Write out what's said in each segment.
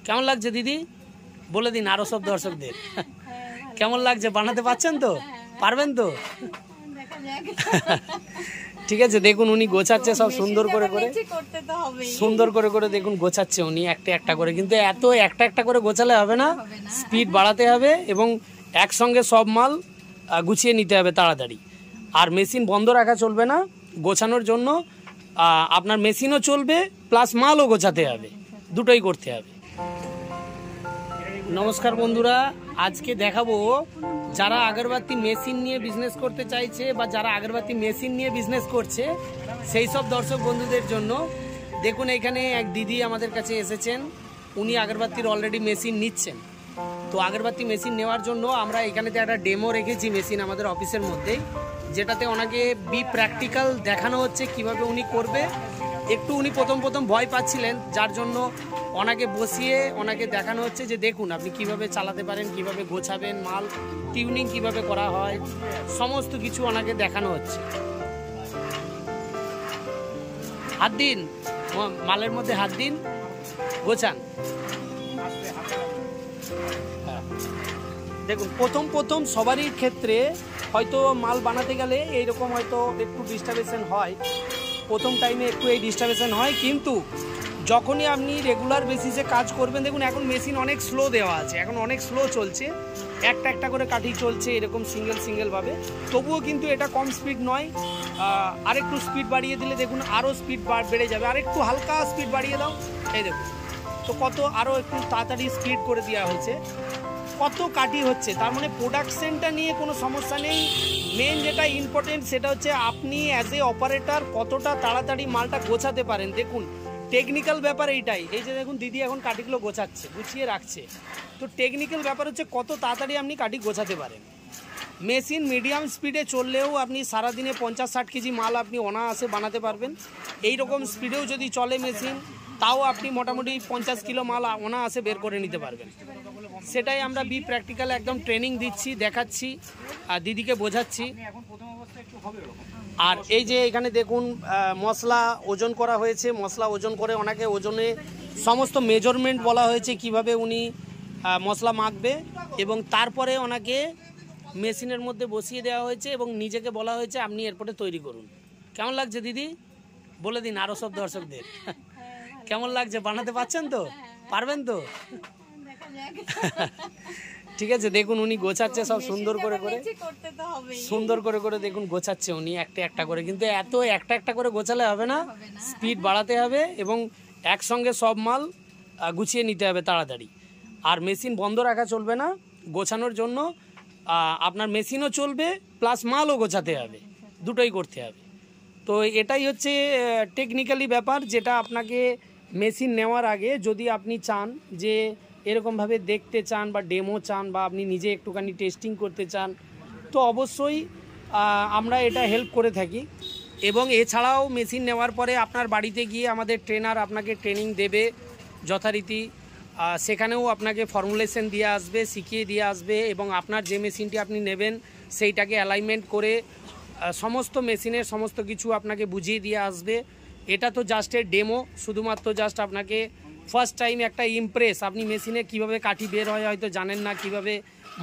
কেমন লাগছে দিদি? বলে দিন আরো সব দর্শকদের কেমন লাগছে, বানাতে পারছেন তো, পারবেন তো? ঠিক আছে, দেখুন উনি গোছাচ্ছে সব সুন্দর করে করে, সুন্দর করে করে দেখুন গোছাচ্ছে উনি একটা একটা করে, কিন্তু এত একটা একটা করে গোছালে হবে না, স্পিড বাড়াতে হবে এবং একসঙ্গে সব মাল গুছিয়ে নিতে হবে তাড়াতাড়ি। আর মেশিন বন্ধ রাখা চলবে না, গোছানোর জন্য আপনার মেশিনও চলবে প্লাস মালও গোছাতে হবে, দুটোই করতে হবে। নমস্কার বন্ধুরা, আজকে দেখাবো যারা আগরবাতি মেশিন নিয়ে বিজনেস করতে চাইছে বা যারা আগরবাতি মেশিন নিয়ে বিজনেস করছে সেই সব দর্শক বন্ধুদের জন্য। দেখুন এখানে এক দিদি আমাদের কাছে এসেছেন, উনি আগরবাতির অলরেডি মেশিন নিচ্ছেন। তো আগরবাতি মেশিন নেওয়ার জন্য আমরা এখানেতে একটা ডেমো রেখেছি মেশিন আমাদের অফিসের মধ্যেই, যেটাতে ওনাকে প্র্যাকটিক্যাল দেখানো হচ্ছে কিভাবে উনি করবে। একটু উনি প্রথম ভয় পাচ্ছিলেন, যার জন্য ওনাকে বসিয়ে ওনাকে দেখানো হচ্ছে যে দেখুন আপনি কিভাবে চালাতে পারেন, কিভাবে গোছাবেন, মাল টিউনিং কিভাবে করা হয়, সমস্ত কিছু ওনাকে দেখানো হচ্ছে। হাত দিন, মালের মধ্যে হাত দিন, গোছান। দেখুন প্রথম সবারই ক্ষেত্রে হয়তো মাল বানাতে গেলে এইরকম হয়তো একটু ডিস্টার্বেশন হয়, প্রথম টাইমে একটু এই ডিস্টার্বেশন হয়, কিন্তু যখনই আপনি রেগুলার বেসিসে কাজ করবেন, দেখুন এখন মেশিন অনেক স্লো দেওয়া আছে, এখন অনেক স্লো চলছে, একটা একটা করে কাঠি চলছে এরকম সিঙ্গেলভাবে, তবুও কিন্তু এটা কম স্পিড নয়। আরেকটু স্পিড বাড়িয়ে দিলে দেখুন আরও স্পিড বেড়ে যাবে, আরেকটু হালকা স্পিড বাড়িয়ে দাও, এই দেখুন তো কত আরও একটু তাড়াতাড়ি স্পিড করে দেওয়া হয়েছে, কত কাঠি হচ্ছে। তার মানে প্রোডাকশনটা নিয়ে কোনো সমস্যা নেই। মেন যেটা ইম্পর্টেন্ট সেটা হচ্ছে আপনি অ্যাজ এ অপারেটর কতটা তাড়াতাড়ি মালটা গোছাতে পারেন। দেখুন টেকনিক্যাল ব্যাপার এইটাই, এই যে দেখুন দিদি এখন কাঠিগুলো গোছাচ্ছে, গুছিয়ে রাখছে, তো টেকনিক্যাল ব্যাপার হচ্ছে কত তাড়াতাড়ি আপনি কাঠি গোছাতে পারেন। মেশিন মিডিয়াম স্পিডে চললেও আপনি সারাদিনে 50-60 কেজি মাল আপনি অনায়াসে বানাতে পারবেন। এই রকম স্পিডেও যদি চলে মেশিন, তাও আপনি মোটামুটি 50 কিলো মাল অনায়াসে বের করে নিতে পারবেন। সেটাই আমরা প্র্যাকটিক্যাল একদম ট্রেনিং দিচ্ছি, দেখাচ্ছি আর দিদিকে বোঝাচ্ছি। আর এই যে এখানে দেখুন মশলা ওজন করা হয়েছে, মশলা ওজন করে ওনাকে ওজনে সমস্ত মেজারমেন্ট বলা হয়েছে কিভাবে উনি মশলা মাখবে, এবং তারপরে ওনাকে মেশিনের মধ্যে বসিয়ে দেওয়া হয়েছে এবং নিজেকে বলা হয়েছে আপনি এরপরে তৈরি করুন। কেমন লাগছে দিদি? বলে দিন আরও সব দর্শকদের কেমন লাগছে, বানাতে পারছেন তো, পারবেন তো? ঠিক আছে, দেখুন উনি গোছাচ্ছে সব সুন্দর করে করে, সুন্দর করে করে দেখুন গোছাচ্ছে উনি একটা একটা করে, কিন্তু এত একটা একটা করে গোছালে হবে না, স্পিড বাড়াতে হবে এবং একসঙ্গে সব মাল গুছিয়ে নিতে হবে তাড়াতাড়ি। আর মেশিন বন্ধ রাখা চলবে না, গোছানোর জন্য আপনার মেশিনও চলবে প্লাস মালও গোছাতে হবে, দুটোই করতে হবে। তো এটাই হচ্ছে টেকনিক্যালি ব্যাপার, যেটা আপনাকে মেশিন নেওয়ার আগে যদি আপনি চান যে এরকমভাবে দেখতে চান বা ডেমো চান বা আপনি নিজে একটুখানি টেস্টিং করতে চান, তো অবশ্যই আমরা এটা হেল্প করে থাকি। এবং এছাড়াও মেশিন নেওয়ার পরে আপনার বাড়িতে গিয়ে আমাদের ট্রেনার আপনাকে ট্রেনিং দেবে যথারীতি, সেখানেও আপনাকে ফর্মুলেশন দিয়ে আসবে, শিখিয়ে দিয়ে আসবে, এবং আপনার যে মেশিনটি আপনি নেবেন সেইটাকে অ্যালাইনমেন্ট করে সমস্ত মেশিনের সমস্ত কিছু আপনাকে বুঝিয়ে দিয়ে আসবে। এটা তো জাস্ট এ ডেমো, শুধুমাত্র জাস্ট আপনাকে ফার্স্ট টাইম একটা ইমপ্রেস, আপনি মেশিনে কিভাবে কাঠি বের হয় হয়তো জানেন না, কিভাবে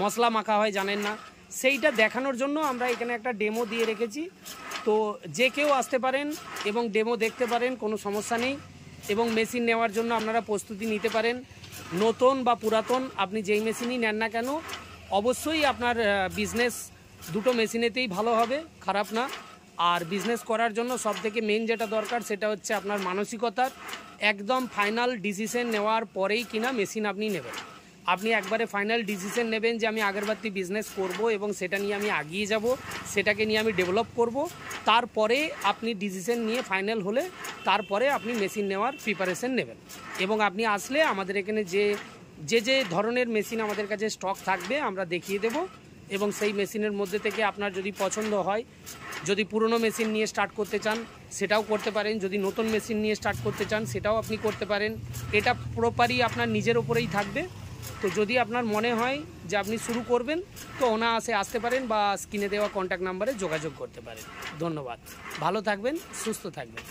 মশলা মাখা হয় জানেন না, সেইটা দেখানোর জন্য আমরা এখানে একটা ডেমো দিয়ে রেখেছি। তো যে কেউ আসতে পারেন এবং ডেমো দেখতে পারেন, কোনো সমস্যা নেই। এবং মেশিন নেওয়ার জন্য আপনারা প্রস্তুতি নিতে পারেন, নতুন বা পুরাতন আপনি যেই মেশিনই নেন না কেন, অবশ্যই আপনার বিজনেস দুটো মেশিনেতেই ভালো হবে, খারাপ না। আর বিজনেস করার জন্য সবথেকে মেন যেটা দরকার সেটা হচ্ছে আপনার মানসিকতার একদম ফাইনাল ডিসিশন নেওয়ার পরেই কিনা মেশিন আপনি নেবেন। আপনি একবারে ফাইনাল ডিসিশন নেবেন যে আমি আগরবাতি বিজনেস করব এবং সেটা নিয়ে আমি এগিয়ে যাব, সেটাকে নিয়ে আমি ডেভেলপ করব, তারপরে আপনি ডিসিশন নিয়ে ফাইনাল হলে তারপরে আপনি মেশিন নেওয়ার প্রিপারেশন নেবেন। এবং আপনি আসলে আমাদের এখানে যে ধরনের মেশিন আমাদের কাছে স্টক থাকবে আমরা দেখিয়ে দেব, এবং সেই মেশিনের মধ্যে থেকে আপনার যদি পছন্দ হয়, যদি পুরনো মেশিন নিয়ে স্টার্ট করতে চান সেটাও করতে পারেন, যদি নতুন মেশিন নিয়ে স্টার্ট করতে চান সেটাও আপনি করতে পারেন। এটা পুরোপুরি আপনার নিজের ওপরেই থাকবে। তো যদি আপনার মনে হয় যে আপনি শুরু করবেন, তো অনায়াসে আসতে পারেন বা স্ক্রিনে দেওয়া কন্ট্যাক্ট নাম্বারে যোগাযোগ করতে পারেন। ধন্যবাদ, ভালো থাকবেন, সুস্থ থাকবেন।